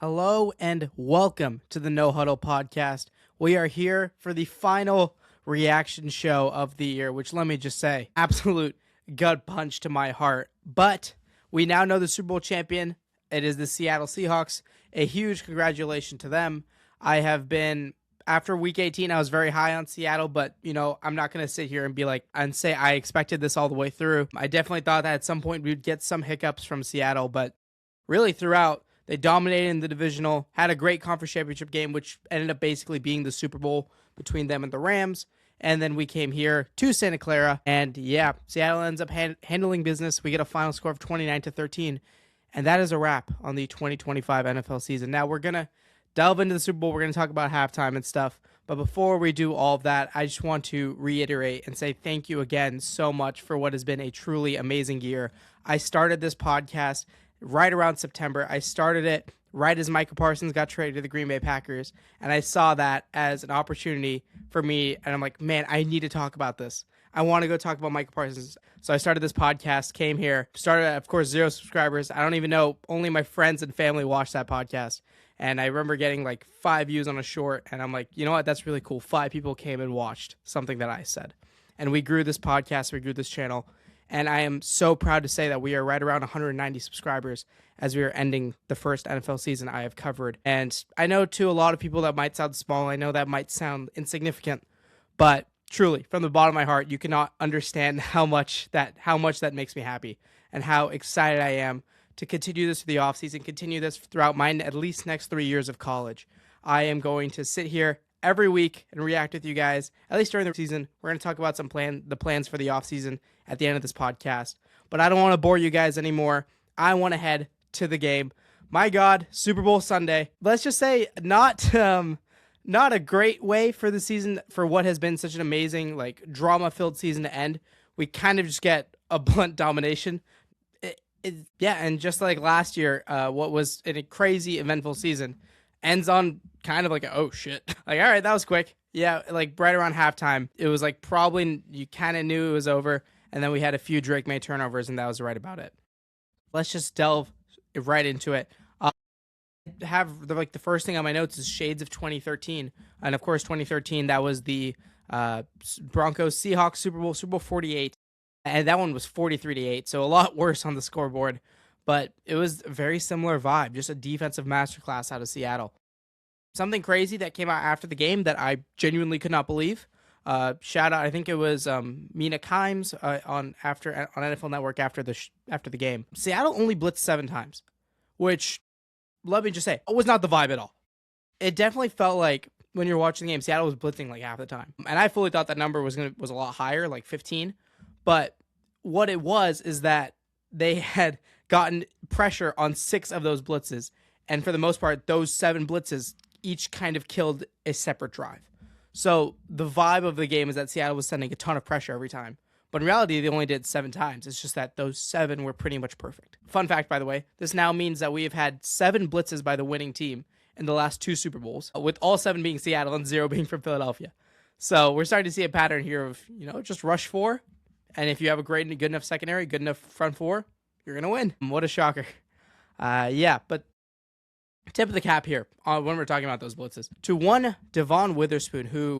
Hello and welcome to the No Huddle Podcast. We are here for the final reaction show of the year, which let me just say, absolute gut punch to my heart. But we now know the Super Bowl champion. It is the Seattle Seahawks. A huge congratulations to them. After week 18, I was very high on Seattle, but, I'm not going to sit here and be like, and say I expected this all the way through. I definitely thought that at some point we'd get some hiccups from Seattle, but really throughout, they dominated in the divisional, had a great conference championship game, which ended up basically being the Super Bowl between them and the Rams. And then we came here to Santa Clara, and yeah, Seattle ends up handling business. We get a final score of 29-13, and that is a wrap on the 2025 NFL season. Now we're going to delve into the Super Bowl. We're going to talk about halftime and stuff. But before we do all of that, I just want to reiterate and say thank you again so much for what has been a truly amazing year. I started this podcast right around September. I started it right as Micah Parsons got traded to the Green Bay Packers, and I saw that as an opportunity for me, and I'm like, man, I need to talk about this. I want to go talk about Micah Parsons. So I started this podcast, came here, started at, of course, 0 subscribers. I don't even know, only my friends and family watched that podcast, and I remember getting like 5 views on a short, and I'm like, you know what, that's really cool. 5 people came and watched something that I said, and we grew this podcast, we grew this channel. And I am so proud to say that we are right around 190 subscribers as we are ending the first NFL season I have covered. And I know to a lot of people that might sound small. I know that might sound insignificant, but truly, from the bottom of my heart, you cannot understand how much that makes me happy and how excited I am to continue this for the offseason, continue this throughout my at least next 3 years of college. I am going to sit here every week and react with you guys, at least during the season. We're going to talk about the plans for the offseason at the end of this podcast. But I don't want to bore you guys anymore. I want to head to the game. My God, Super Bowl Sunday. Let's just say not a great way for the season, for what has been such an amazing, drama-filled season to end. We kind of just get a blunt domination. And just like last year, what was a crazy, eventful season ends on kind of like, oh shit. All right, that was quick. Yeah, right around halftime, it was probably you kind of knew it was over, and then we had a few Drake Maye turnovers, and that was right about it. Let's just delve right into it. Have the first thing on my notes is shades of 2013, and of course 2013, that was the Broncos Seahawks Super Bowl 48, and that one was 43-8, so a lot worse on the scoreboard. But it was a very similar vibe, just a defensive masterclass out of Seattle. Something crazy that came out after the game that I genuinely could not believe. Shout out, I think it was Mina Kimes on NFL Network after the game. Seattle only blitzed 7 times, which, let me just say, was not the vibe at all. It definitely felt like when you're watching the game, Seattle was blitzing half the time, and I fully thought that number was a lot higher, 15. But what it was is that they had gotten pressure on 6 of those blitzes, and for the most part, those 7 blitzes each kind of killed a separate drive. So the vibe of the game is that Seattle was sending a ton of pressure every time, but in reality, they only did 7 times. It's just that those 7 were pretty much perfect. Fun fact, by the way, this now means that we have had 7 blitzes by the winning team in the last 2 Super Bowls, with all 7 being Seattle and 0 being from Philadelphia. So we're starting to see a pattern here of, just rush 4, and if you have a good enough secondary, good enough front 4, you're going to win. What a shocker. But tip of the cap here when we're talking about those blitzes. To one, Devon Witherspoon, who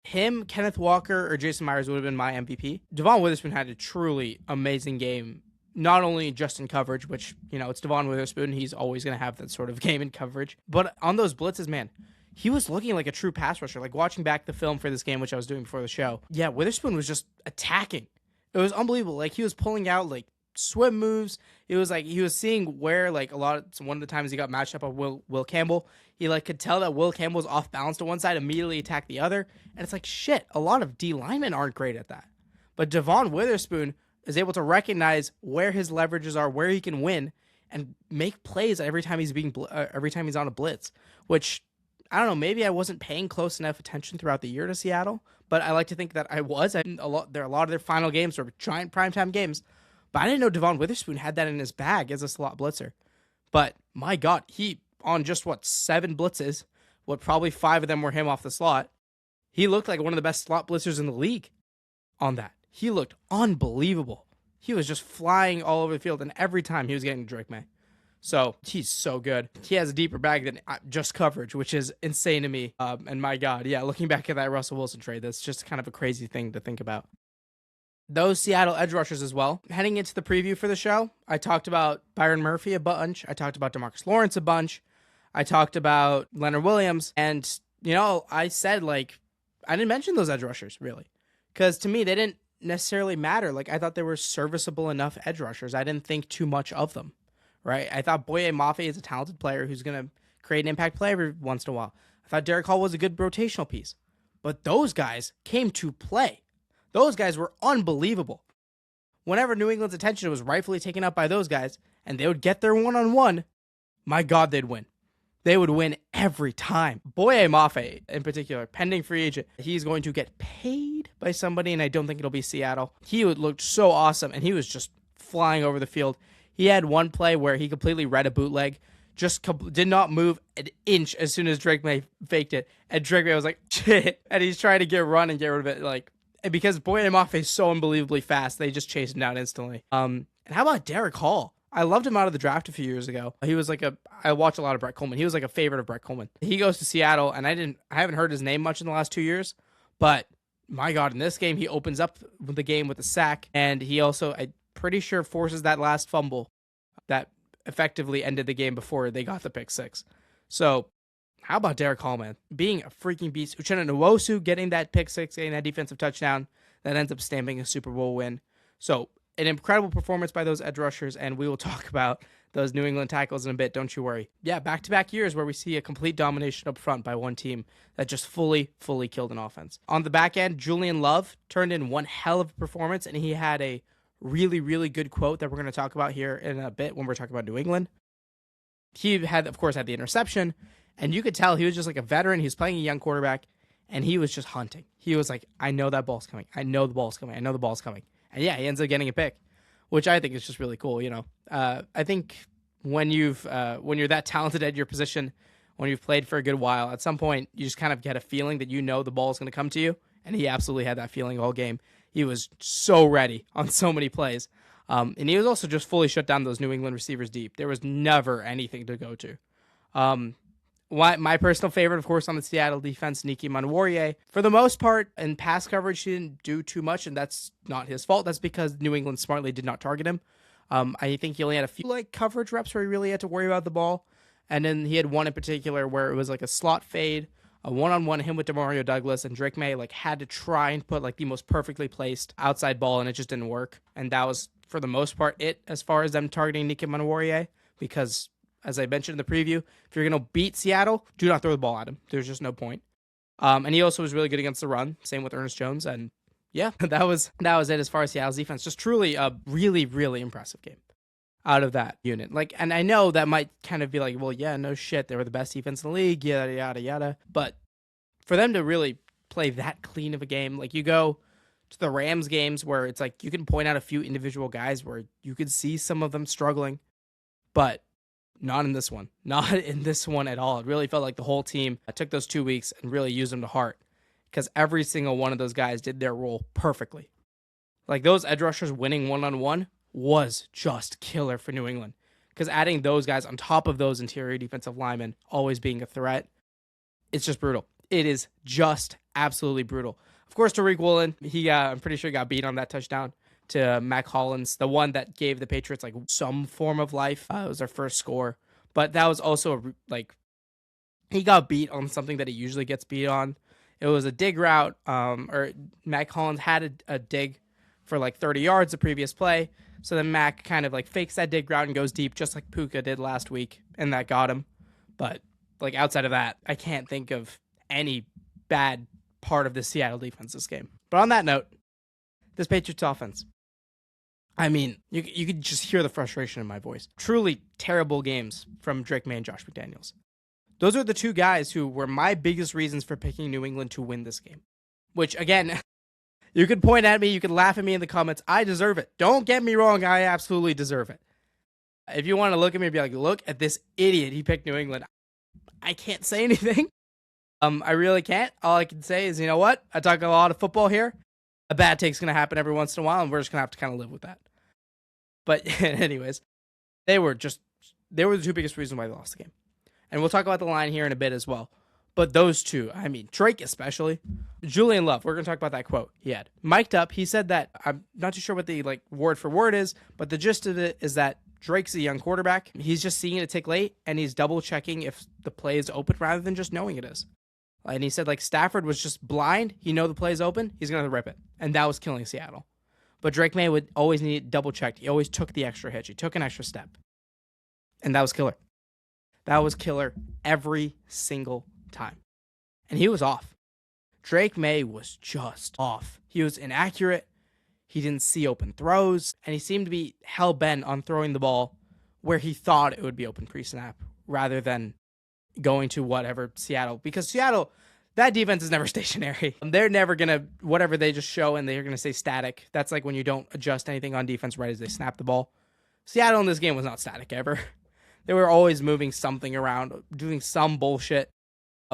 Kenneth Walker, or Jason Myers would have been my MVP. Devon Witherspoon had a truly amazing game, not only just in coverage, which, it's Devon Witherspoon. He's always going to have that sort of game in coverage. But on those blitzes, man, he was looking like a true pass rusher. Watching back the film for this game, which I was doing before the show. Yeah, Witherspoon was just attacking. It was unbelievable. He was pulling out, swim moves. It was he was seeing where one of the times he got matched up with Will Campbell, he could tell that Will Campbell was off balance to one side, immediately attack the other, and it's shit, a lot of D linemen aren't great at that. But Devon Witherspoon is able to recognize where his leverages are, where he can win, and make plays every time he's on a blitz, which, I don't know, maybe I wasn't paying close enough attention throughout the year to Seattle, but I like to think that I was. A lot of their final games were giant primetime games. But I didn't know Devon Witherspoon had that in his bag as a slot blitzer. But my God, he, on just 7 blitzes, probably 5 of them were him off the slot, he looked like one of the best slot blitzers in the league on that. He looked unbelievable. He was just flying all over the field, and every time he was getting Drake Maye. So he's so good. He has a deeper bag than just coverage, which is insane to me. And my God, yeah, looking back at that Russell Wilson trade, that's just kind of a crazy thing to think about. Those Seattle edge rushers as well. Heading into the preview for the show, I talked about Byron Murphy a bunch. I talked about DeMarcus Lawrence a bunch. I talked about Leonard Williams. And, I said, I didn't mention those edge rushers, really. Because to me, they didn't necessarily matter. I thought they were serviceable enough edge rushers. I didn't think too much of them. Right? I thought Boye Mafe is a talented player who's going to create an impact play every once in a while. I thought Derek Hall was a good rotational piece. But those guys came to play. Those guys were unbelievable. Whenever New England's attention was rightfully taken up by those guys, and they would get their one-on-one, my God, they'd win. They would win every time. Boye Mafe, in particular, pending free agent, he's going to get paid by somebody, and I don't think it'll be Seattle. He looked so awesome, and he was just flying over the field. He had one play where he completely read a bootleg, just did not move an inch as soon as Drake May faked it. And Drake May was like, shit. And he's trying to run and get rid of it. Because Boye Mafe is so unbelievably fast, they just chased him down instantly. And how about Derek Hall? I loved him out of the draft a few years ago. He was I watched a lot of Brett Coleman. He was a favorite of Brett Coleman. He goes to Seattle, and I haven't heard his name much in the last 2 years, but my God, in this game, he opens up the game with a sack, and he also, pretty sure, forces that last fumble that effectively ended the game before they got the pick six. So how about Derek Hall, man? Being a freaking beast. Uchenna Nwosu getting that pick six, getting that defensive touchdown that ends up stamping a Super Bowl win. So an incredible performance by those edge rushers, and we will talk about those New England tackles in a bit, don't you worry. Yeah, back-to-back years where we see a complete domination up front by one team that just fully killed an offense. On the back end, Julian Love turned in one hell of a performance, and he had a really good quote that we're going to talk about here in a bit when we're talking about New England. He had, of course, had the interception, and you could tell he was just a veteran. He was playing a young quarterback, and he was just hunting. He was like, I know that ball's coming. I know the ball's coming. I know the ball's coming. And yeah, he ends up getting a pick, which I think is just really cool. I think when you're that talented at your position, when you've played for a good while, at some point you just kind of get a feeling that the ball is going to come to you, and he absolutely had that feeling all game. He was so ready on so many plays, and he was also just fully shut down those New England receivers deep. There was never anything to go to. My personal favorite, of course, on the Seattle defense, Niki Manwarrier. For the most part, in pass coverage, he didn't do too much, and that's not his fault. That's because New England smartly did not target him. I think he only had a few coverage reps where he really had to worry about the ball, and then he had one in particular where it was a slot fade, a one-on-one him with Demario Douglas, and Drake May had to try and put the most perfectly placed outside ball, and it just didn't work. And that was, for the most part, it as far as them targeting Niki Manwarrier, because as I mentioned in the preview, if you're going to beat Seattle, do not throw the ball at him. There's just no point. And he also was really good against the run. Same with Ernest Jones. And yeah, that was it as far as Seattle's defense. Just truly a really impressive game out of that unit. And I know that might kind of be well, yeah, no shit. They were the best defense in the league, yada. But for them to really play that clean of a game, you go to the Rams games where it's you can point out a few individual guys where you could see some of them struggling, but not in this one. Not in this one at all. It really felt like the whole team took those 2 weeks and really used them to heart, because every single one of those guys did their role perfectly. Those edge rushers winning one-on-one was just killer for New England, because adding those guys on top of those interior defensive linemen always being a threat, it's just brutal. It is just absolutely brutal. Of course, Tariq Woolen, I'm pretty sure he got beat on that touchdown to Mac Hollins, the one that gave the Patriots some form of life. It was their first score, but that was also he got beat on something that he usually gets beat on. It was a dig route, or Mac Hollins had a dig for 30 yards the previous play. So then Mac kind of fakes that dig route and goes deep, just like Puka did last week, and that got him. But outside of that, I can't think of any bad part of the Seattle defense this game. But on that note, this Patriots offense, I mean, you could just hear the frustration in my voice. Truly terrible games from Drake May and Josh McDaniels. Those are the two guys who were my biggest reasons for picking New England to win this game. Which, again, you could point at me, you could laugh at me in the comments. I deserve it. Don't get me wrong, I absolutely deserve it. If you want to look at me and be look at this idiot, he picked New England, I can't say anything. I really can't. All I can say is, you know what? I talk a lot of football here. A bad take's going to happen every once in a while, and we're just going to have to kind of live with that. But anyways, they were just they were the two biggest reasons why they lost the game. And we'll talk about the line here in a bit as well. But those two, I mean, Drake especially. Julian Love, we're going to talk about that quote he had. Mic'd up, he said that, I'm not too sure what the word for word is, but the gist of it is that Drake's a young quarterback. He's just seeing it tick late, and he's double-checking if the play is open rather than just knowing it is. And he said, Stafford was just blind. He know the play is open. He's going to rip it. And that was killing Seattle. But Drake Maye would always need double-checked. He always took the extra hitch. He took an extra step. And that was killer. That was killer every single time. And he was off. Drake Maye was just off. He was inaccurate. He didn't see open throws. And he seemed to be hell-bent on throwing the ball where he thought it would be open pre-snap rather than going to whatever Seattle. Because Seattle, that defense is never stationary. They're never going to, whatever they just show, and they're going to stay static. That's like when you don't adjust anything on defense right as they snap the ball. Seattle in this game was not static ever. They were always moving something around, doing some bullshit.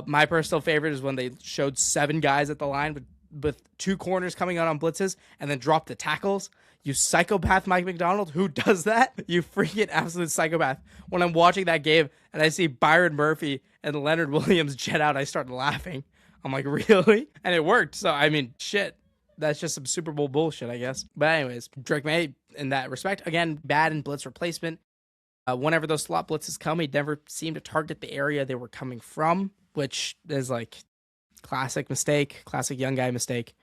My personal favorite is when they showed 7 guys at the line with 2 corners coming out on blitzes and then dropped the tackles. You psychopath, Mike McDonald. Who does that? You freaking absolute psychopath. When I'm watching that game and I see Byron Murphy and Leonard Williams jet out, I start laughing. I'm like, really? And it worked. So, I mean, shit. That's just some Super Bowl bullshit, I guess. But anyways, Drake Maye, in that respect, again, bad in blitz replacement. Whenever those slot blitzes come, he never seemed to target the area they were coming from, which is classic mistake, classic young guy mistake.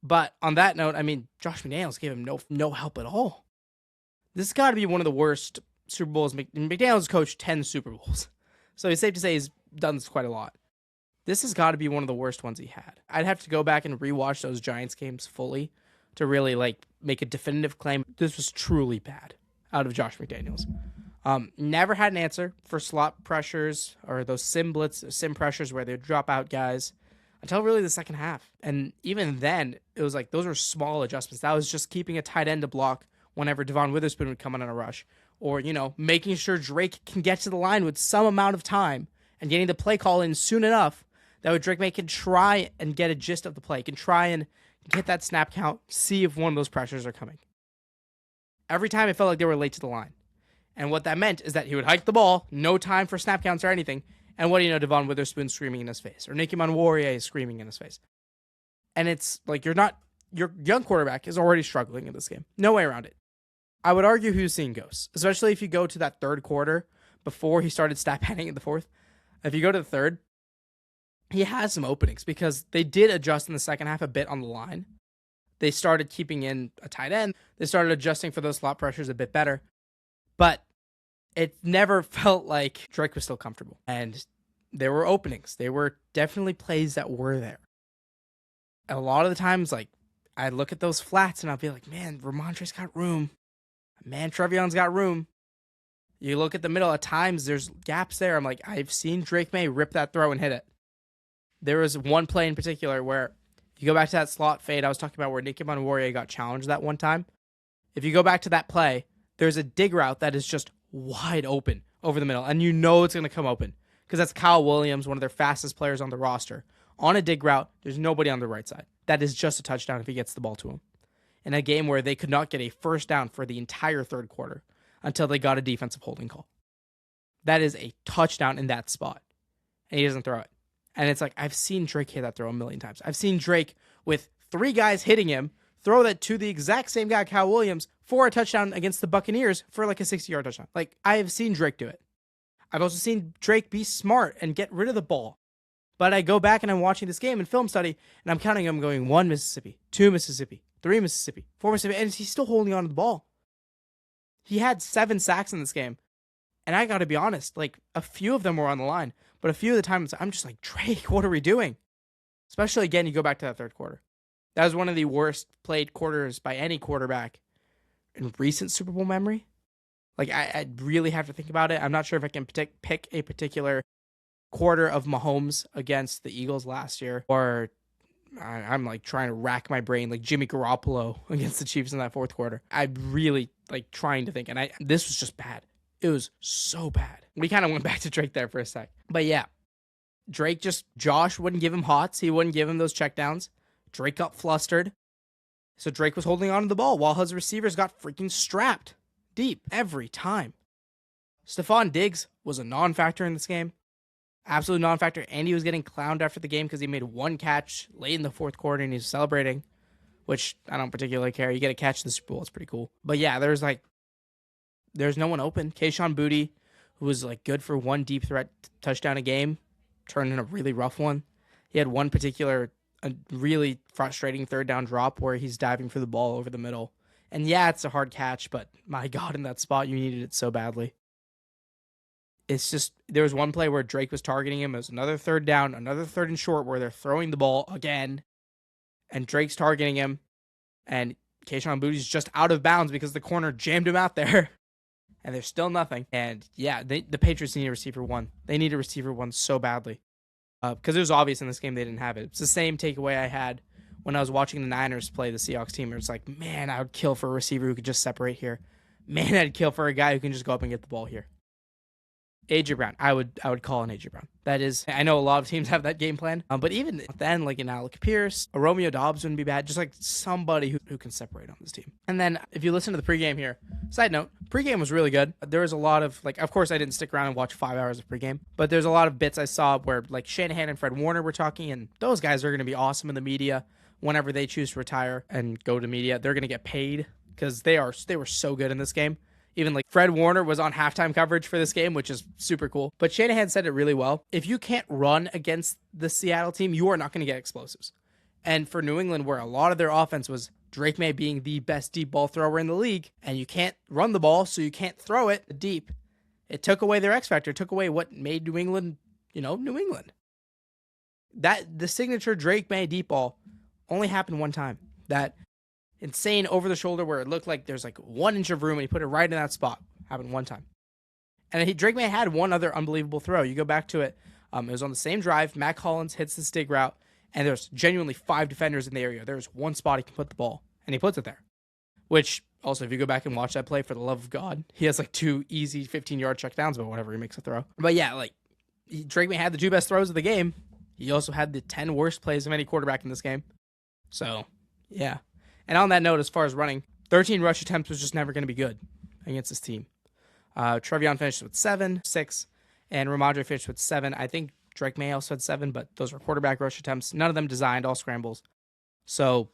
But on that note, I mean, Josh McDaniels gave him no help at all. This has got to be one of the worst Super Bowls. McDaniels coached 10 Super Bowls, so it's safe to say he's done this quite a lot. This has got to be one of the worst ones he had. I'd have to go back and rewatch those Giants games fully to really make a definitive claim. This was truly bad out of Josh McDaniels. Never had an answer for slot pressures or those sim pressures where they drop out guys until really the second half. And even then, it was those were small adjustments. That was just keeping a tight end to block whenever Devon Witherspoon would come on a rush. Or, making sure Drake can get to the line with some amount of time and getting the play call in soon enough that way Drake Maye can try and get a gist of the play, can try and get that snap count, see if one of those pressures are coming. Every time it felt like they were late to the line. And what that meant is that he would hike the ball, no time for snap counts or anything, and what do you know, Devon Witherspoon screaming in his face, or Nicky Monwarrier is screaming in his face. And it's your young quarterback is already struggling in this game. No way around it. I would argue he was seeing ghosts, especially if you go to that third quarter before he started stat padding in the fourth. If you go to the third, he has some openings because they did adjust in the second half a bit on the line. They started keeping in a tight end. They started adjusting for those slot pressures a bit better. But it never felt like Drake was still comfortable. And there were openings. There were definitely plays that were there. A lot of the times, I'd look at those flats and I'd be like, man, Ramondre's got room. Man, Trevion's got room. You look at the middle, at times there's gaps there. I'm like, I've seen Drake Maye rip that throw and hit it. There was one play in particular where you go back to that slot fade I was talking about where Nicky Monwarrier got challenged that one time. If you go back to that play, there's a dig route that is just wide open over the middle, and you know it's going to come open because that's Kyle Williams, one of their fastest players on the roster. On a dig route, there's nobody on the right side. That is just a touchdown if he gets the ball to him. In a game where they could not get a first down for the entire third quarter until they got a defensive holding call. That is a touchdown in that spot, and he doesn't throw it. And it's I've seen Drake hit that throw a million times. I've seen Drake with 3 guys hitting him throw that to the exact same guy, Kyle Williams, for a touchdown against the Buccaneers for a 60-yard touchdown. I have seen Drake do it. I've also seen Drake be smart and get rid of the ball. But I go back and I'm watching this game in film study, and I'm counting them going 1 Mississippi, 2 Mississippi, 3 Mississippi, 4 Mississippi, and he's still holding on to the ball. He had 7 sacks in this game. And I got to be honest, a few of them were on the line. But a few of the times, I'm just like, Drake, what are we doing? Especially, again, you go back to that third quarter. That was one of the worst played quarters by any quarterback in recent Super Bowl memory. I really have to think about it. I'm not sure if I can pick a particular quarter of Mahomes against the Eagles last year, or I'm trying to rack my brain, Jimmy Garoppolo against the Chiefs in that fourth quarter. I'm really trying to think, and this was just bad. It was so bad. We kind of went back to Drake there for a sec. But yeah, Josh wouldn't give him hots. He wouldn't give him those checkdowns. Drake got flustered. So Drake was holding on to the ball while his receivers got freaking strapped deep every time. Stephon Diggs was a non-factor in this game. Absolute non-factor. And he was getting clowned after the game because he made one catch late in the fourth quarter and he's celebrating, which I don't particularly care. You get a catch in the Super Bowl. It's pretty cool. But yeah, there's no one open. Kayshon Boutte, who was like good for one deep threat touchdown a game, turned in a really rough one. He had one particular a really frustrating third down drop where he's diving for the ball over the middle. And yeah, it's a hard catch, but my God, in that spot, you needed it so badly. It's just, there was one play where Drake was targeting him. It was another third down, another third and short where they're throwing the ball again. And Drake's targeting him. And Kayshon Boutte's just out of bounds because the corner jammed him out there. And there's still nothing. And yeah, the Patriots need a receiver one. They need a receiver one so badly. Because it was obvious in this game they didn't have it. It's the same takeaway I had when I was watching the Niners play the Seahawks team. It's like, man, I would kill for a receiver who could just separate here. Man, I'd kill for a guy who can just go up and get the ball here. A.J. Brown. I would call an A.J. Brown. That is, I know a lot of teams have that game plan. But even then, like an Alec Pierce, a Romeo Doubs wouldn't be bad. Just like somebody who can separate on this team. And then if you listen to the pregame here, side note, pregame was really good. There was a lot of, like, of course I didn't stick around and watch 5 hours of pregame, but there's a lot of bits I saw where like Shanahan and Fred Warner were talking, and those guys are going to be awesome in the media whenever they choose to retire and go to media. They're going to get paid because they were so good in this game. Even like Fred Warner was on halftime coverage for this game, which is super cool. But Shanahan said it really well. If you can't run against the Seattle team, you are not going to get explosives. And for New England, where a lot of their offense was Drake Maye being the best deep ball thrower in the league, and you can't run the ball, so you can't throw it deep, it took away their X factor. It took away what made New England, New England. The signature Drake Maye deep ball only happened one time. That insane over the shoulder where it looked like there's like 1 inch of room and he put it right in that spot. Happened one time. And Drake Maye had one other unbelievable throw. You go back to it. It was on the same drive. Mac Hollins hits the stick route and there's genuinely 5 defenders in the area. There's one spot he can put the ball and he puts it there. Which also, if you go back and watch that play, for the love of God, he has like 2 easy 15-yard checkdowns, but whatever, he makes a throw. But yeah, like Drake Maye had the 2 best throws of the game. He also had the 10 worst plays of any quarterback in this game. So, yeah. And on that note, as far as running, 13 rush attempts was just never going to be good against this team. Trevion finished with 7, 6, and Ramondre finished with 7. I think Drake Maye also had 7, but those were quarterback rush attempts. None of them designed, all scrambles. So,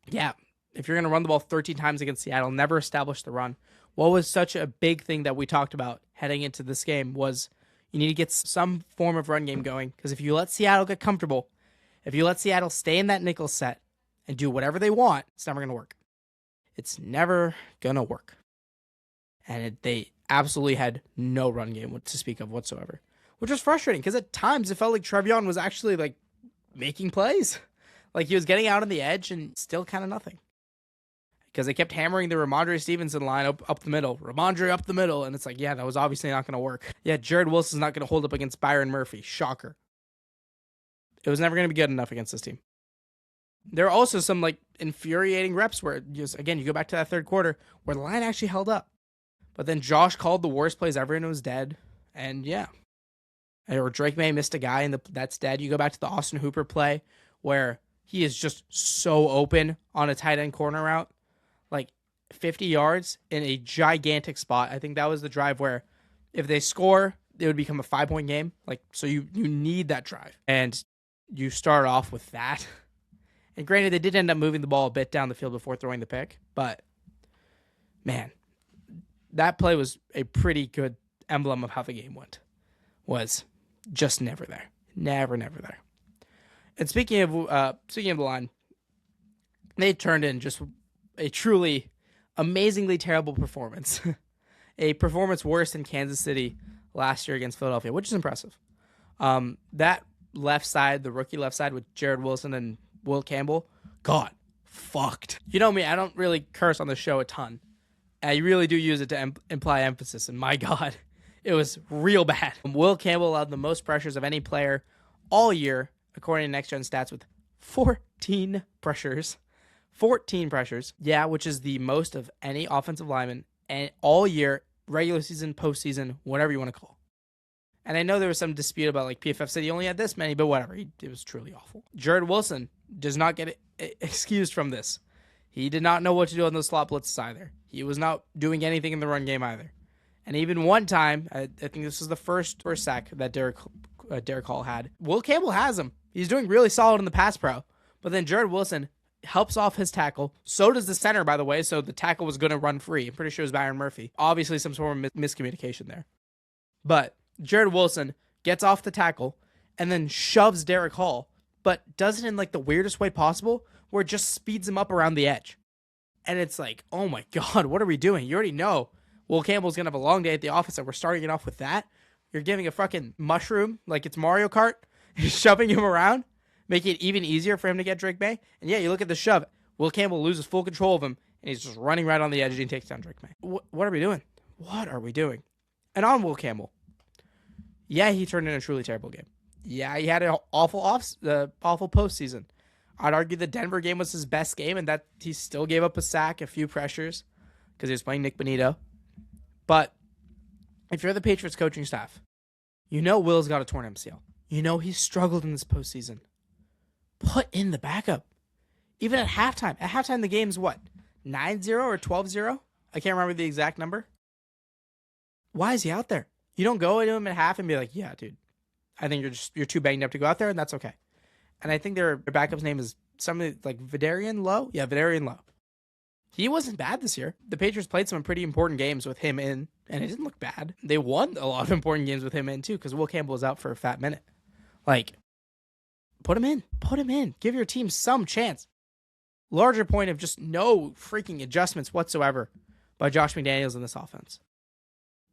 yeah, if you're going to run the ball 13 times against Seattle, never establish the run. What was such a big thing that we talked about heading into this game was you need to get some form of run game going, because if you let Seattle get comfortable, if you let Seattle stay in that nickel set, and do whatever they want, it's never going to work. It's never going to work. And they absolutely had no run game to speak of whatsoever, which was frustrating because at times it felt like Trevion was actually like making plays. Like he was getting out on the edge and still kind of nothing. Because they kept hammering the Ramondre Stevenson line up the middle. Ramondre up the middle. And it's like, yeah, that was obviously not going to work. Yeah, Jared Wilson's not going to hold up against Byron Murphy. Shocker. It was never going to be good enough against this team. There are also some like infuriating reps where just, again, you go back to that third quarter where the line actually held up. But then Josh called the worst plays ever and it was dead. And yeah. Or Drake Maye missed a guy and that's dead. You go back to the Austin Hooper play where he is just so open on a tight end corner route. Like 50 yards in a gigantic spot. I think that was the drive where if they score, it would become a 5-point game. Like, so you need that drive. And you start off with that. And granted, they did end up moving the ball a bit down the field before throwing the pick. But, man, that play was a pretty good emblem of how the game went. Was just never there. Never there. And speaking of the line, they turned in just a truly amazingly terrible performance. A performance worse than Kansas City last year against Philadelphia, which is impressive. That left side, the rookie left side with Jared Wilson and Will Campbell, God, fucked. You know me, I don't really curse on the show a ton. I really do use it to imply emphasis, and my God, it was real bad. Will Campbell allowed the most pressures of any player all year, according to Next Gen Stats, with 14 pressures. 14 pressures, yeah, which is the most of any offensive lineman and all year, regular season, postseason, whatever you want to call. And I know there was some dispute about like PFF said he only had this many, but whatever. It was truly awful. Jared Wilson does not get excused from this. He did not know what to do on those slot blitzes either. He was not doing anything in the run game either. And even one time, I think this was the first sack that Derek Hall had. Will Campbell has him. He's doing really solid in the pass pro. But then Jared Wilson helps off his tackle. So does the center, by the way. So the tackle was going to run free. I'm pretty sure it was Byron Murphy. Obviously, some sort of miscommunication there. But Jared Wilson gets off the tackle and then shoves Derek Hall, but does it in like the weirdest way possible, where it just speeds him up around the edge. And it's like, oh my God, what are we doing? You already know Will Campbell's going to have a long day at the office, and we're starting it off with that. You're giving a fucking mushroom like it's Mario Kart. You're shoving him around, making it even easier for him to get Drake Maye. And yeah, you look at the shove. Will Campbell loses full control of him, and he's just running right on the edge, and he takes down Drake Maye. What are we doing? What are we doing? And on Will Campbell, yeah, he turned in a truly terrible game. Yeah, he had an awful postseason. I'd argue the Denver game was his best game, and that he still gave up a sack, a few pressures, because he was playing Nick Bonito. But if you're the Patriots coaching staff, you know Will's got a torn MCL. You know he's struggled in this postseason. Put in the backup. Even at halftime. At halftime, the game's what? 9-0 or 12-0? I can't remember the exact number. Why is he out there? You don't go into him at half and be like, yeah, dude, I think you're too banged up to go out there, and that's okay. And I think their backup's name is something like Vidarian Lowe. Yeah, Vidarian Lowe. He wasn't bad this year. The Patriots played some pretty important games with him in, and it didn't look bad. They won a lot of important games with him in, too, because Will Campbell was out for a fat minute. Like, put him in. Put him in. Give your team some chance. Larger point of just no freaking adjustments whatsoever by Josh McDaniels in this offense.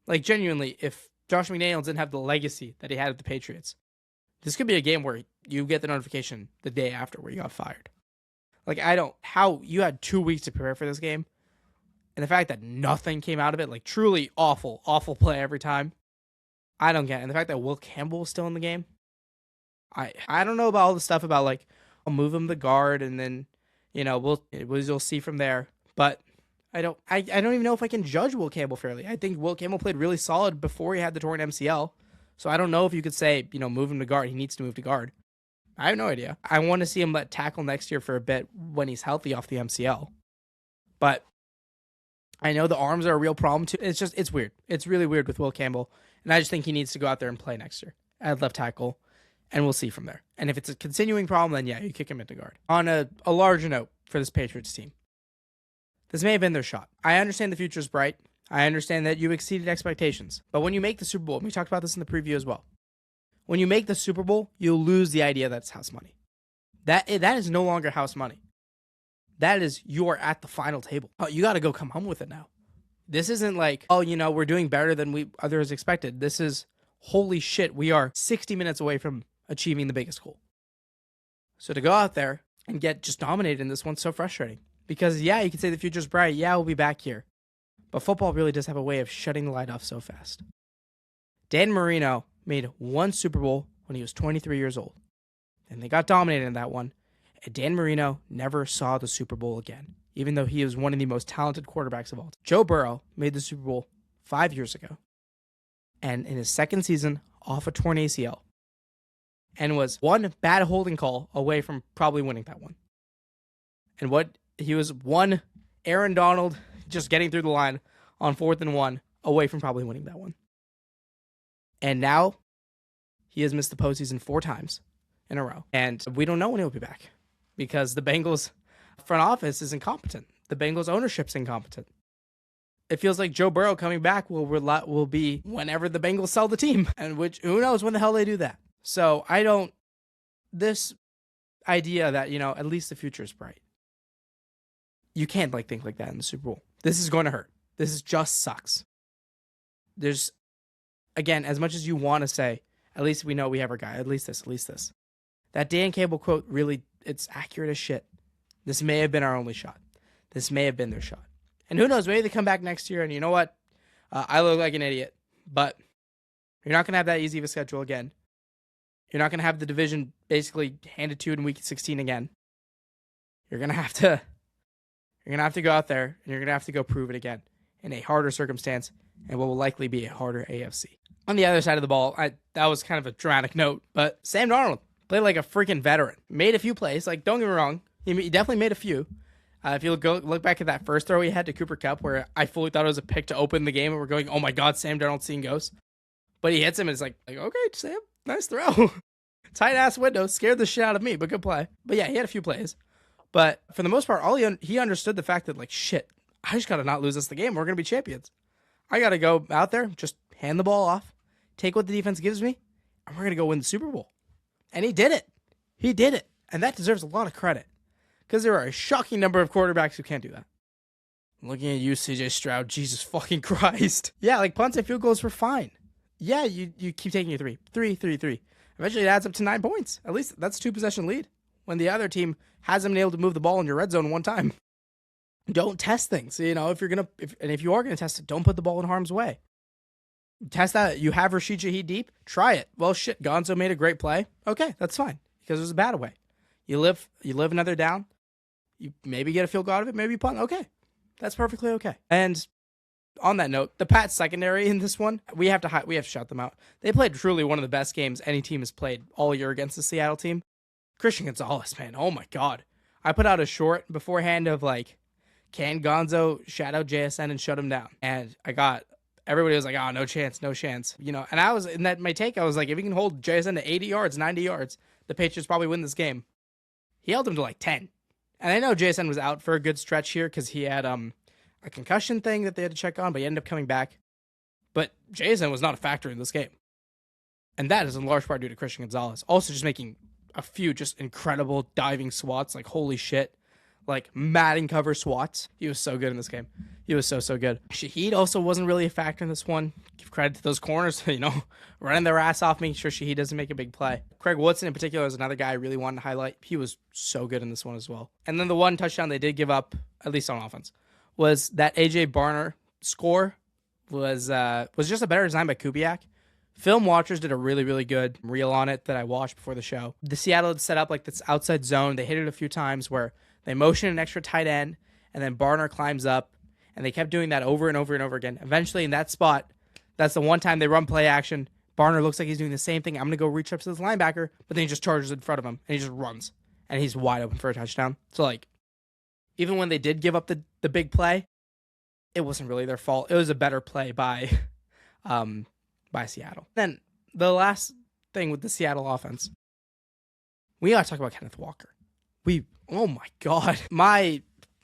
Like, genuinely, if Josh McDaniels didn't have the legacy that he had at the Patriots, this could be a game where you get the notification the day after where you got fired. Like, how you had 2 weeks to prepare for this game, and the fact that nothing came out of it, like, truly awful, awful play every time, I don't get it. And the fact that Will Campbell was still in the game, I don't know about all the stuff about, like, I'll move him to guard, and then, you know, we'll see from there. But I don't even know if I can judge Will Campbell fairly. I think Will Campbell played really solid before he had the torn MCL. So I don't know if you could say, you know, move him to guard. He needs to move to guard. I have no idea. I want to see him let tackle next year for a bit when he's healthy off the MCL. But I know the arms are a real problem too. It's weird. It's really weird with Will Campbell. And I just think he needs to go out there and play next year at left tackle. And we'll see from there. And if it's a continuing problem, then yeah, you kick him into guard. On a larger note for this Patriots team, this may have been their shot. I understand the future is bright. I understand that you exceeded expectations. But when you make the Super Bowl, and we talked about this in the preview as well, when you make the Super Bowl, you'll lose the idea that it's house money. That is no longer house money. That is, you are at the final table. Oh, you got to go come home with it now. This isn't like, oh, you know, we're doing better than others expected. This is, holy shit, we are 60 minutes away from achieving the biggest goal. So to go out there and get just dominated in this one's so frustrating. Because, yeah, you can say the future's bright. Yeah, we'll be back here. But football really does have a way of shutting the light off so fast. Dan Marino made one Super Bowl when he was 23 years old. And they got dominated in that one. And Dan Marino never saw the Super Bowl again, even though he was one of the most talented quarterbacks of all time. Joe Burrow made the Super Bowl 5 years ago. And in his second season, off a torn ACL. And was one bad holding call away from probably winning that one. And he was one Aaron Donald just getting through the line on 4th and 1 away from probably winning that one. And now he has missed the postseason 4 times in a row. And we don't know when he'll be back because the Bengals front office is incompetent. The Bengals ownership's incompetent. It feels like Joe Burrow coming back will be whenever the Bengals sell the team, and which who knows when the hell they do that. So this idea that, you know, at least the future is bright. You can't think like that in the Super Bowl. This is going to hurt. Just sucks. There's, again, as much as you want to say, at least we know we have our guy, at least this. That Dan Campbell quote, really, it's accurate as shit. This may have been our only shot. This may have been their shot. And who knows, maybe they come back next year and you know what? I look like an idiot, but you're not going to have that easy of a schedule again. You're not going to have the division basically handed to you in week 16 again. You're going to have to go out there and you're going to have to go prove it again in a harder circumstance and what will likely be a harder AFC. On the other side of the ball, that was kind of a dramatic note, but Sam Darnold played like a freaking veteran. Made a few plays. Like, don't get me wrong, he definitely made a few. If you look back at that first throw he had to Cooper Kupp, where I fully thought it was a pick to open the game, and we're going, oh my God, Sam Darnold seeing ghosts. But he hits him, and it's like okay, Sam, nice throw. Tight ass window, scared the shit out of me, but good play. But yeah, he had a few plays. But for the most part, he understood the fact that, like, shit, I just got to not lose this the game. We're going to be champions. I got to go out there, just hand the ball off, take what the defense gives me, and we're going to go win the Super Bowl. And he did it. He did it. And that deserves a lot of credit. Because there are a shocking number of quarterbacks who can't do that. Looking at you, CJ Stroud, Jesus fucking Christ. Yeah, like, punts and field goals were fine. Yeah, you keep taking your three. Eventually it adds up to 9 points. At least that's a 2-possession lead. When the other team hasn't been able to move the ball in your red zone one time. Don't test things. You know, if you are going to test it, don't put the ball in harm's way. Test that. You have Rashid Shaheed deep. Try it. Well, shit, Gonzo made a great play. Okay, that's fine. Because it was a bad way. You live another down. You maybe get a field goal out of it. Maybe you punt. Okay. That's perfectly okay. And on that note, the Pats secondary in this one, we have to shout them out. They played truly one of the best games any team has played all year against the Seattle team. Christian Gonzalez, man, oh my God. I put out a short beforehand of like, can Gonzo shadow JSN and shut him down? And everybody was like, oh, no chance. You know, and I was, in that my take, I was like, if he can hold JSN to 80 yards, 90 yards, the Patriots probably win this game. He held him to like 10. And I know JSN was out for a good stretch here because he had a concussion thing that they had to check on, but he ended up coming back. But JSN was not a factor in this game. And that is in large part due to Christian Gonzalez. Also just making a few just incredible diving swats, like holy shit, like matting cover swats. He was so good in this game. He was so good. Shaheed also wasn't really a factor in this one. Give credit to those corners, you know, running their ass off, making sure Shaheed doesn't make a big play. Craig Woodson in particular is another guy I really wanted to highlight. He was so good in this one as well. And then the one touchdown they did give up, at least on offense, was that AJ Barner score was just a better design by Kubiak. Film watchers did a really, really good reel on it that I watched before the show. The Seattle had set up like this outside zone. They hit it a few times where they motion an extra tight end, and then Barner climbs up, and they kept doing that over and over and over again. Eventually, in that spot, that's the one time they run play action. Barner looks like he's doing the same thing. I'm going to go reach up to this linebacker, but then he just charges in front of him, and he just runs, and he's wide open for a touchdown. So, like, even when they did give up the big play, it wasn't really their fault. It was a better play by Seattle. Then the last thing with the Seattle offense, we got to talk about Kenneth Walker. Oh my God,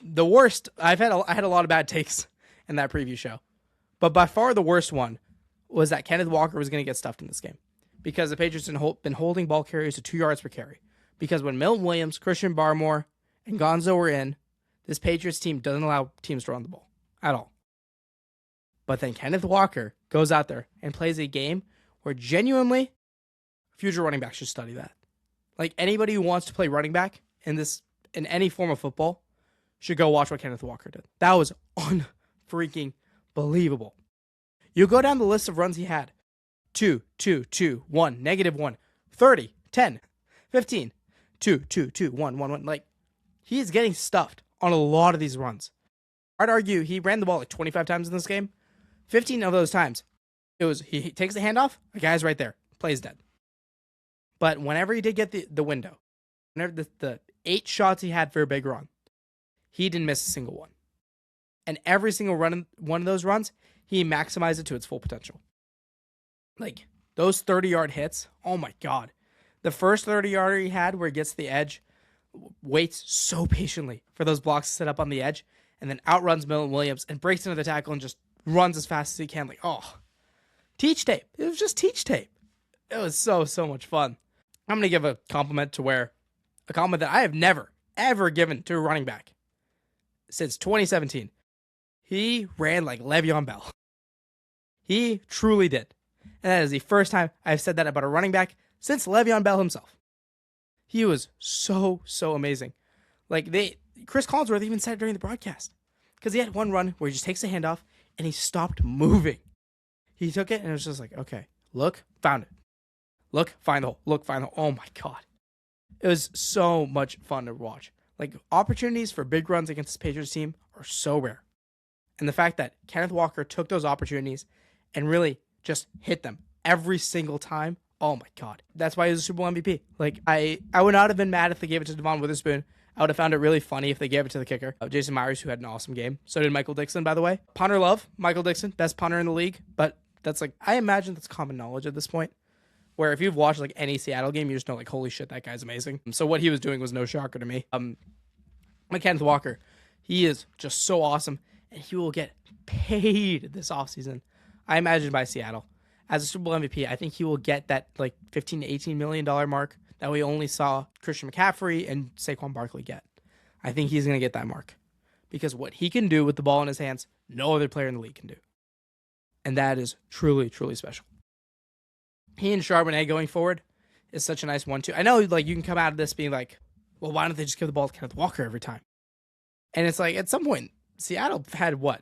the worst. I had a lot of bad takes in that preview show, but by far the worst one was that Kenneth Walker was going to get stuffed in this game because the Patriots had been holding ball carriers to 2 yards per carry. Because when Milton Williams, Christian Barmore, and Gonzo were in, this Patriots team doesn't allow teams to run the ball at all. But then Kenneth Walker goes out there and plays a game where genuinely future running backs should study that. Like anybody who wants to play running back in any form of football should go watch what Kenneth Walker did. That was unfreaking believable. You go down the list of runs he had. 2, 2, 2, 1, -1, 30, 10, 15, 2, 2, 2, 1, 1, 1. Like, he is getting stuffed on a lot of these runs. I'd argue he ran the ball like 25 times in this game. 15 of those times, it was he takes the handoff, the guy's right there, plays dead. But whenever he did get the window, whenever the 8 shots he had for a big run, he didn't miss a single one. And every single one of those runs, he maximized it to its full potential. Like, those 30-yard hits, oh my God. The first 30-yarder he had where he gets to the edge, waits so patiently for those blocks to set up on the edge, and then outruns Milton Williams and breaks into the tackle and just runs as fast as he can. Like, oh, teach tape. It was just teach tape. It was so much fun. I'm going to give a compliment that I have never, ever given to a running back since 2017. He ran like Le'Veon Bell. He truly did. And that is the first time I've said that about a running back since Le'Veon Bell himself. He was so amazing. Like, Chris Collinsworth even said it during the broadcast. Because he had one run where he just takes the handoff and he stopped moving. He took it and it was just like, okay, look, found it. Look, find the hole. Look, find the hole. Oh my God. It was so much fun to watch. Like, opportunities for big runs against this Patriots team are so rare. And the fact that Kenneth Walker took those opportunities and really just hit them every single time, oh my God. That's why he was a Super Bowl MVP. Like, I would not have been mad if they gave it to Devon Witherspoon. I would have found it really funny if they gave it to the kicker, Jason Myers, who had an awesome game. So did Michael Dixon, by the way. Punter love, Michael Dixon, best punter in the league. But that's like, I imagine that's common knowledge at this point, where if you've watched like any Seattle game, you just know like, holy shit, that guy's amazing. So what he was doing was no shocker to me. Kenneth Walker, he is just so awesome, and he will get paid this offseason, I imagine, by Seattle. As a Super Bowl MVP, I think he will get that like $15 to $18 million mark that we only saw Christian McCaffrey and Saquon Barkley get. I think he's going to get that mark because what he can do with the ball in his hands, no other player in the league can do. And that is truly, truly special. He and Charbonnet going forward is such a nice 1-2. I know like you can come out of this being like, well, why don't they just give the ball to Kenneth Walker every time? And it's like at some point, Seattle had what?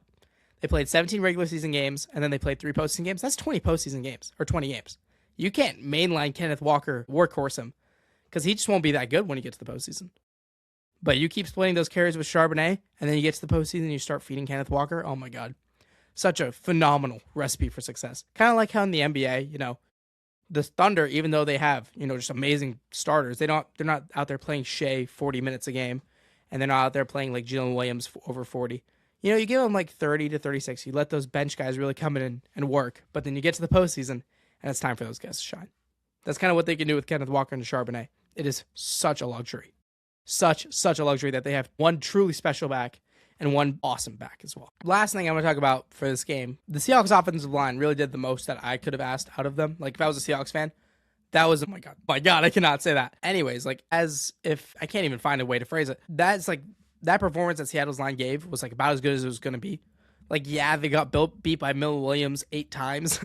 They played 17 regular season games, and then they played 3 postseason games. That's 20 postseason games, or 20 games. You can't mainline Kenneth Walker, workhorse him, because he just won't be that good when he gets to the postseason. But you keep splitting those carries with Charbonnet, and then you get to the postseason and you start feeding Kenneth Walker. Oh my God. Such a phenomenal recipe for success. Kind of like how in the NBA, the Thunder, even though they have, just amazing starters, they're not out there playing Shea 40 minutes a game, and they're not out there playing like Jalen Williams over 40. You give them like 30 to 36. You let those bench guys really come in and work, but then you get to the postseason, and it's time for those guys to shine. That's kind of what they can do with Kenneth Walker and Charbonnet. It is such a luxury. Such a luxury that they have one truly special back and one awesome back as well. Last thing I'm going to talk about for this game, the Seahawks offensive line really did the most that I could have asked out of them. Like if I was a Seahawks fan, that was, oh my God, I cannot say that. Anyways, like as if I can't even find a way to phrase it, that's like that performance that Seattle's line gave was like about as good as it was going to be. Like, yeah, they got beat by Mil Williams 8 times,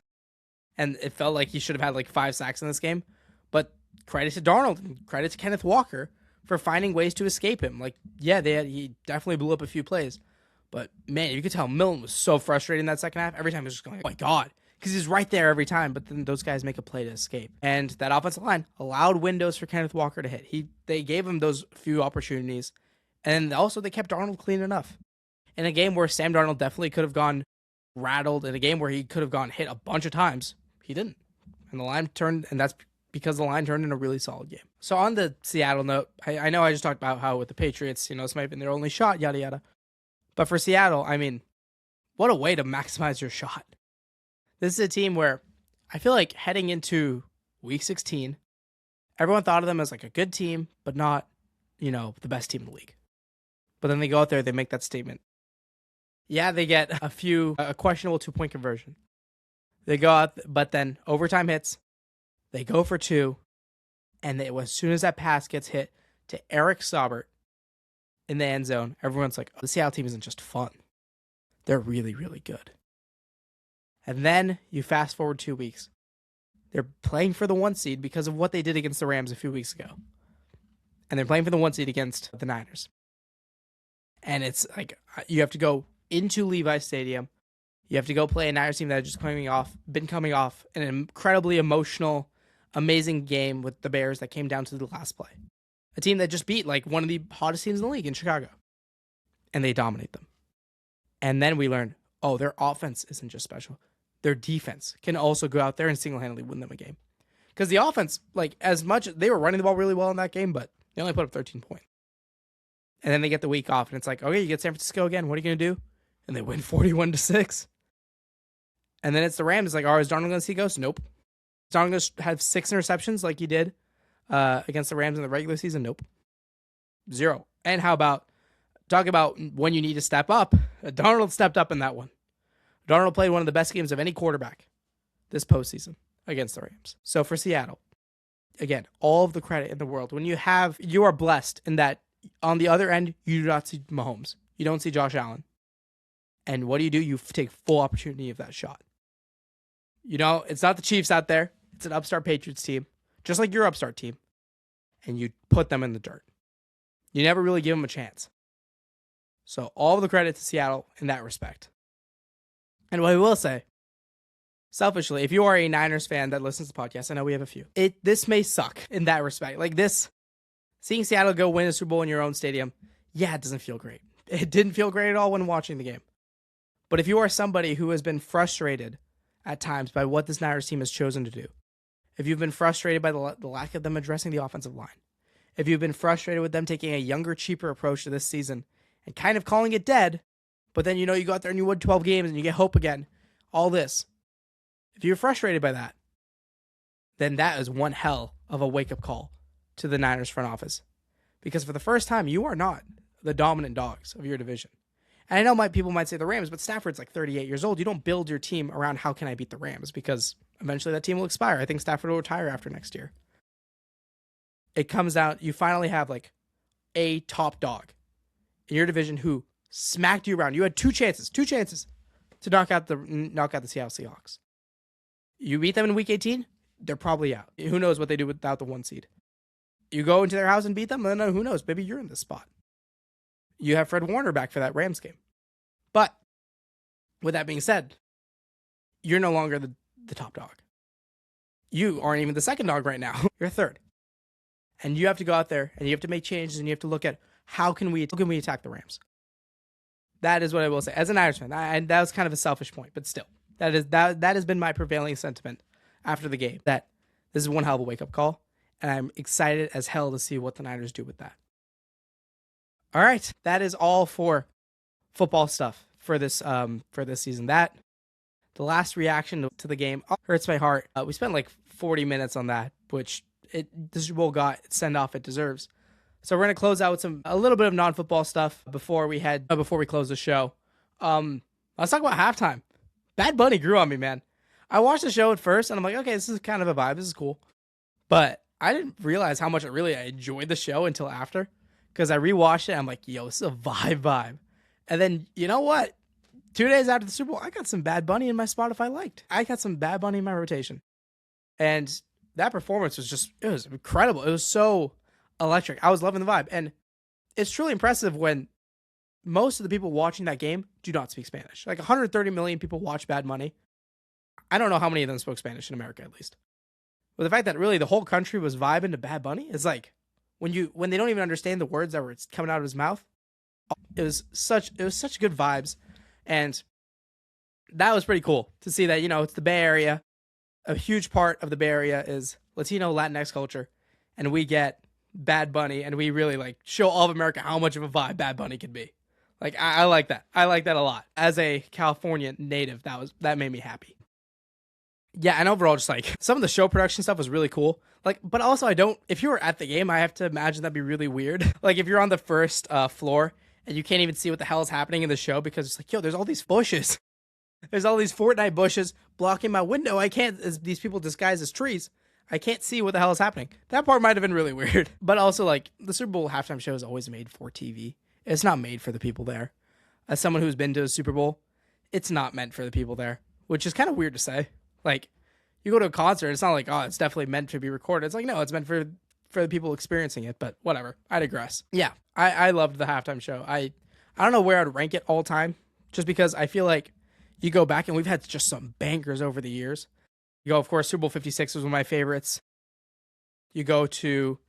and it felt like he should have had like 5 sacks in this game. But credit to Darnold and credit to Kenneth Walker for finding ways to escape him. Like, yeah, he definitely blew up a few plays. But, man, you could tell Milton was so frustrated in that second half. Every time he was just going, oh, my God. Because he's right there every time, but then those guys make a play to escape. And that offensive line allowed windows for Kenneth Walker to hit. They gave him those few opportunities. And also, they kept Darnold clean enough. In a game where Sam Darnold definitely could have gone rattled, in a game where he could have gone hit a bunch of times, he didn't. And the line turned, and that's because the line turned in a really solid game. So on the Seattle note, I know I just talked about how with the Patriots, this might have been their only shot, yada, yada. But for Seattle, I mean, what a way to maximize your shot. This is a team where I feel like heading into Week 16, everyone thought of them as like a good team, but not, the best team in the league. But then they go out there, they make that statement. Yeah, they get a questionable 2-point conversion. They go out, but then overtime hits. They go for 2. And as soon as that pass gets hit to Eric Saubert in the end zone, everyone's like, oh, the Seattle team isn't just fun. They're really, really good. And then you fast forward 2 weeks. They're playing for the 1 seed because of what they did against the Rams a few weeks ago. And they're playing for the 1 seed against the Niners. And it's like you have to go into Levi Stadium. You have to go play a Niners team that has just been coming off an incredibly emotional, amazing game with the Bears that came down to the last play. A team that just beat like one of the hottest teams in the league in Chicago. And they dominate them. And then we learn, oh, their offense isn't just special. Their defense can also go out there and single-handedly win them a game. Because the offense, like as much, they were running the ball really well in that game, but they only put up 13 points. And then they get the week off, and it's like, okay, you get San Francisco again. What are you going to do? And they win 41-6. And then it's the Rams. It's like, oh, is Darnold going to see ghosts? Nope. Is Darnold going to have 6 interceptions like he did against the Rams in the regular season? Nope. 0. And how about, talk about when you need to step up. Darnold stepped up in that one. Darnold played one of the best games of any quarterback this postseason against the Rams. So for Seattle, again, all of the credit in the world. When you are blessed in that on the other end, you do not see Mahomes. You don't see Josh Allen. And what do? You take full opportunity of that shot. It's not the Chiefs out there. It's an upstart Patriots team, just like your upstart team. And you put them in the dirt. You never really give them a chance. So all of the credit to Seattle in that respect. And what I will say, selfishly, if you are a Niners fan that listens to the podcast, I know we have a few. This may suck in that respect. Like this, seeing Seattle go win a Super Bowl in your own stadium, yeah, it doesn't feel great. It didn't feel great at all when watching the game. But if you are somebody who has been frustrated at times by what this Niners team has chosen to do, if you've been frustrated by the lack of them addressing the offensive line, if you've been frustrated with them taking a younger, cheaper approach to this season and kind of calling it dead, but then, you go out there and you win 12 games and you get hope again, all this. If you're frustrated by that, then that is one hell of a wake-up call to the Niners front office. Because for the first time, you are not the dominant dogs of your division. And I know people might say the Rams, but Stafford's like 38 years old. You don't build your team around how can I beat the Rams, because eventually that team will expire. I think Stafford will retire after next year. It comes out, you finally have like a top dog in your division who smacked you around. You had two chances to knock out the Seattle Seahawks. You beat them in week 18, they're probably out. Who knows what they do without the 1 seed. You go into their house and beat them, then who knows, maybe you're in this spot. You have Fred Warner back for that Rams game. But with that being said, you're no longer the top dog. You aren't even the second dog right now. You're third. And you have to go out there and you have to make changes and you have to look at how can we attack the Rams. That is what I will say. As an Niners fan, and that was kind of a selfish point, but still, that has been my prevailing sentiment after the game, that this is one hell of a wake-up call, and I'm excited as hell to see what the Niners do with that. All right, that is all for football stuff for this season. That the last reaction to the game hurts my heart. We spent like 40 minutes on that, which the Super Bowl got send off it deserves. So we're gonna close out with a little bit of non-football stuff before we close the show. Let's talk about halftime. Bad Bunny grew on me, man. I watched the show at first and I'm like, okay, this is kind of a vibe. This is cool, but I didn't realize how much I enjoyed the show until after. Because I rewatched it, I'm like, yo, this is a vibe. And then, you know what? 2 days after the Super Bowl, I got some Bad Bunny in my Spotify liked. I got some Bad Bunny in my rotation. And that performance it was incredible. It was so electric. I was loving the vibe. And it's truly impressive when most of the people watching that game do not speak Spanish. Like 130 million people watch Bad Bunny. I don't know how many of them spoke Spanish in America, at least. But the fact that really the whole country was vibing to Bad Bunny is like, when they don't even understand the words that were coming out of his mouth, it was such good vibes, and that was pretty cool to see that, it's the Bay Area. A huge part of the Bay Area is Latino Latinx culture, and we get Bad Bunny, and we really show all of America how much of a vibe Bad Bunny can be. I like that. I like that a lot. As a California native, that made me happy. Yeah, and overall, just some of the show production stuff was really cool. But also if you were at the game, I have to imagine that'd be really weird. If you're on the first floor and you can't even see what the hell is happening in the show because it's there's all these bushes. There's all these Fortnite bushes blocking my window. I can't, as these people disguised as trees, I can't see what the hell is happening. That part might have been really weird. But also, the Super Bowl halftime show is always made for TV. It's not made for the people there. As someone who's been to a Super Bowl, it's not meant for the people there, which is kind of weird to say. You go to a concert, it's not it's definitely meant to be recorded. It's no, it's meant for the people experiencing it, but whatever. I digress. Yeah, I loved the halftime show. I don't know where I'd rank it all time, just because I feel like you go back and we've had just some bangers over the years. You go, of course, Super Bowl 56 was one of my favorites. You go to,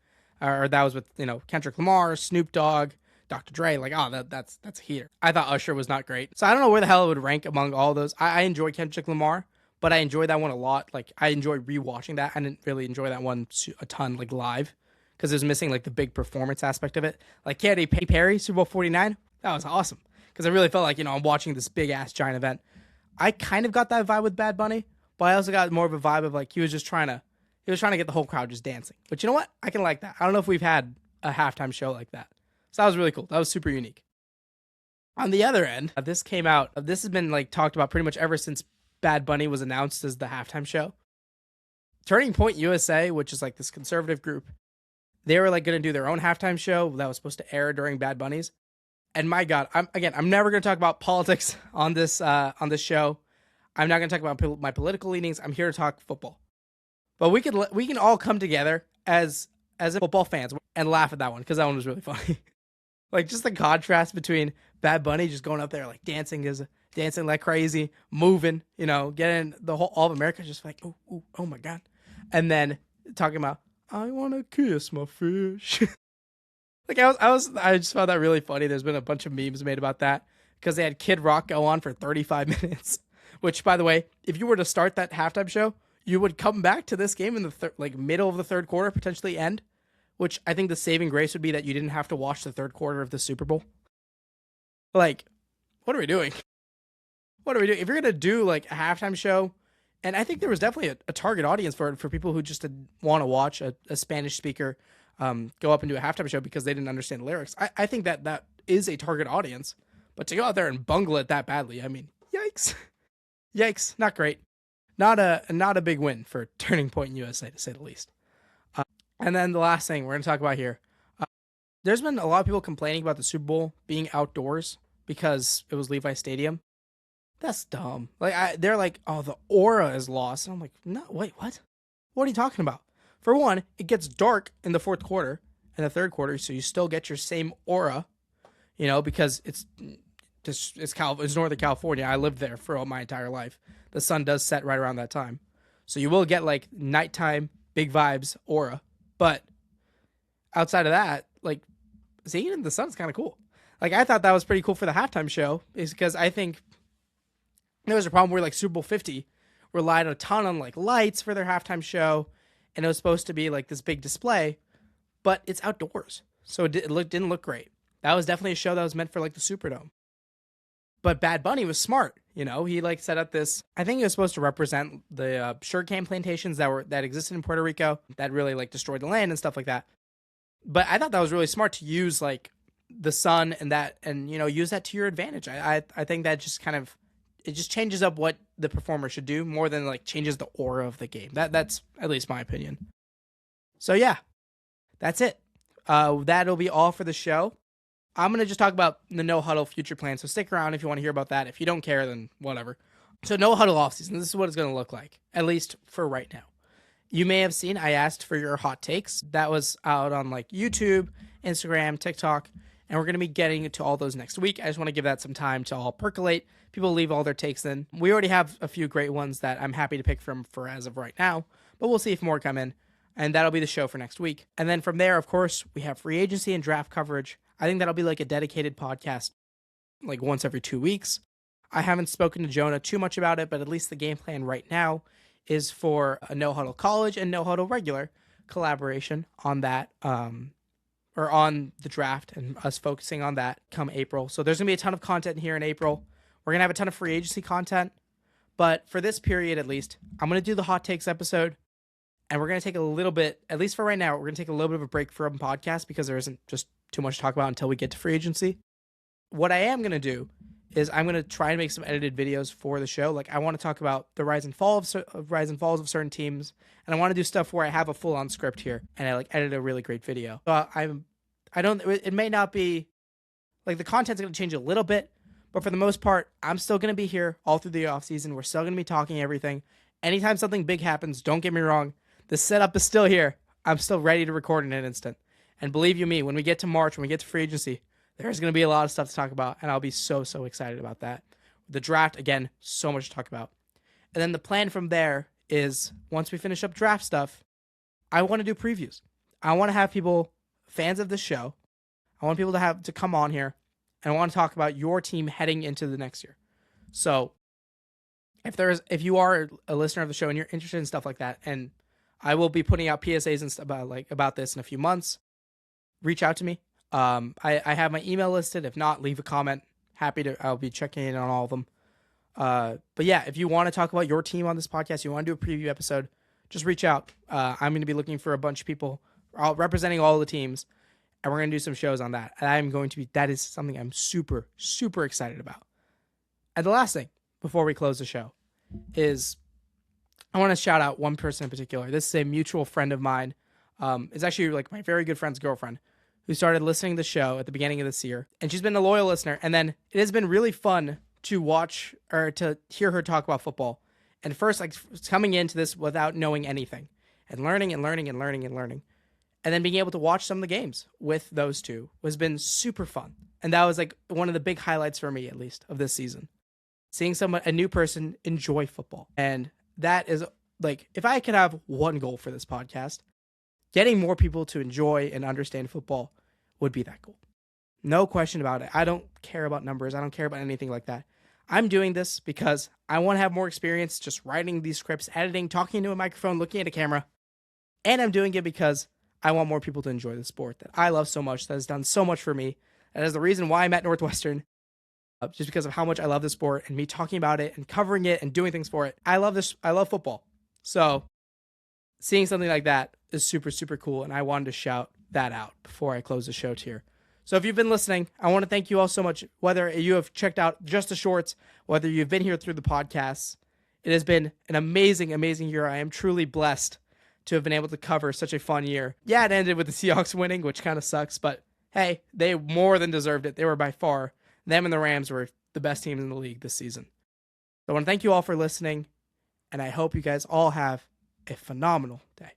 or that was with, Kendrick Lamar, Snoop Dogg, Dr. Dre, that's a heater. I thought Usher was not great. So I don't know where the hell it would rank among all those. I enjoy Kendrick Lamar, but I enjoy that one a lot. I enjoy rewatching that. I didn't really enjoy that one a ton, live, because it was missing, the big performance aspect of it. Katy Perry, Super Bowl 49, that was awesome, because I really felt I'm watching this big-ass giant event. I kind of got that vibe with Bad Bunny, but I also got more of a vibe of, he was trying to get the whole crowd just dancing. But you know what? I can like that. I don't know if we've had a halftime show like that. So that was really cool. That was super unique. On the other end, this came out. This has been, talked about pretty much ever since Bad Bunny was announced as the halftime show. Turning Point USA, which is this conservative group, they were going to do their own halftime show that was supposed to air during Bad Bunny's. And my God, I'm never going to talk about politics on this show. I'm not going to talk about my political leanings. I'm here to talk football. But we can all come together as football fans and laugh at that one, because that one was really funny. Just the contrast between Bad Bunny just going up there dancing like crazy, moving, getting all of America just oh my God. And then talking about, I want to kiss my fish. I just found that really funny. There's been a bunch of memes made about that, because they had Kid Rock go on for 35 minutes, which, by the way, if you were to start that halftime show, you would come back to this game in the middle of the third quarter, potentially end, which I think the saving grace would be that you didn't have to watch the third quarter of the Super Bowl. Like, what are we doing? What are we doing? If you're going to do like a halftime show, and I think there was definitely a target audience for it, for people who just want to watch a Spanish speaker go up and do a halftime show because they didn't understand the lyrics. I think that is a target audience, but to go out there and bungle it that badly, I mean, yikes. Yikes, not great. Not a big win for Turning Point USA, to say the least. And then the last thing we're going to talk about here. There's been a lot of people complaining about the Super Bowl being outdoors because it was Levi Stadium. That's dumb. Like they're like, oh, the aura is lost. And I'm like, no, wait, what? What are you talking about? For one, it gets dark in the fourth quarter and the third quarter, so you still get your same aura, because it's Northern California. I lived there for all my entire life. The sun does set right around that time, so you will get like nighttime big vibes aura. But outside of that, like seeing it in the sun is kind of cool. Like I thought that was pretty cool for the halftime show, is because I think there was a problem where like Super Bowl 50 relied a ton on like lights for their halftime show, and it was supposed to be like this big display, but it's outdoors, so it didn't look great. That was definitely a show that was meant for like the Superdome. But Bad Bunny was smart, he like set up this. I think it was supposed to represent the sugarcane plantations that existed in Puerto Rico that really like destroyed the land and stuff like that. But I thought that was really smart to use like the sun and use that to your advantage. I think that just kind of, it just changes up what the performer should do more than like changes the aura of the game. That's at least my opinion. So yeah, that's it. That'll be all for the show. I'm going to just talk about the No Huddle future plan. So stick around if you want to hear about that. If you don't care, then whatever. So No Huddle offseason, this is what it's going to look like, at least for right now. You may have seen I asked for your hot takes. That was out on like YouTube, Instagram, TikTok, and we're going to be getting to all those next week. I just want to give that some time to all percolate. People leave all their takes in. We already have a few great ones that I'm happy to pick from for as of right now, but we'll see if more come in, and that'll be the show for next week. And then from there, of course, we have free agency and draft coverage. I think that'll be like a dedicated podcast, like once every 2 weeks. I haven't spoken to Jonah too much about it, but at least the game plan right now is for a No Huddle College and No Huddle Regular collaboration on that, or on the draft, and us focusing on that come April. So there's going to be a ton of content here in April. We're going to have a ton of free agency content, but for this period at least, I'm going to do the hot takes episode, and we're going to take a little bit, at least for right now, we're going to take a little bit of a break from podcast because there isn't just too much to talk about until we get to free agency. What I am going to do is I'm going to try and make some edited videos for the show. Like I want to talk about the rise and falls of certain teams, and I want to do stuff where I have a full-on script here and I like edit a really great video. So it may not be like the content's going to change a little bit, but for the most part, I'm still going to be here all through the off season. We're still going to be talking everything. Anytime something big happens, don't get me wrong, the setup is still here. I'm still ready to record in an instant. And believe you me, when we get to March, when we get to free agency, there's going to be a lot of stuff to talk about, and I'll be so excited about that. The draft, again, so much to talk about. And then the plan from there is, once we finish up draft stuff, I want to do previews. I want to have people, fans of this show, I want people to come on here, and I want to talk about your team heading into the next year. So if you are a listener of the show and you're interested in stuff like that, and I will be putting out PSAs and stuff about this in a few months, reach out to me. I have my email listed. If not, leave a comment. I'll be checking in on all of them. But yeah, if you want to talk about your team on this podcast, you want to do a preview episode, just reach out. I'm going to be looking for a bunch of people representing all the teams, and we're going to do some shows on that. And that is something I'm super excited about. And the last thing before we close the show is I want to shout out one person in particular. This is a mutual friend of mine. It's actually like my very good friend's girlfriend, who started listening to the show at the beginning of this year. And she's been a loyal listener. And then it has been really fun to watch or to hear her talk about football. And first, like coming into this without knowing anything and learning. And then being able to watch some of the games with those two has been super fun. And that was like one of the big highlights for me, at least, of this season. Seeing a new person enjoy football. And that is like, if I could have one goal for this podcast, getting more people to enjoy and understand football would be that goal. No question about it. I don't care about numbers. I don't care about anything like that. I'm doing this because I want to have more experience just writing these scripts, editing, talking into a microphone, looking at a camera. And I'm doing it because I want more people to enjoy the sport that I love so much, that has done so much for me. That is the reason why I'm at Northwestern, just because of how much I love the sport and me talking about it and covering it and doing things for it. I love this. I love football. So seeing something like that is super, super cool. And I wanted to shout that out before I close the show here. So if you've been listening, I want to thank you all so much, whether you have checked out just the shorts, whether you've been here through the podcasts. It has been an amazing, amazing year. I am truly blessed to have been able to cover such a fun year. Yeah, it ended with the Seahawks winning, which kind of sucks, but hey, they more than deserved it. They were by far, them and the Rams were the best teams in the league this season. So I want to thank you all for listening, and I hope you guys all have a phenomenal day.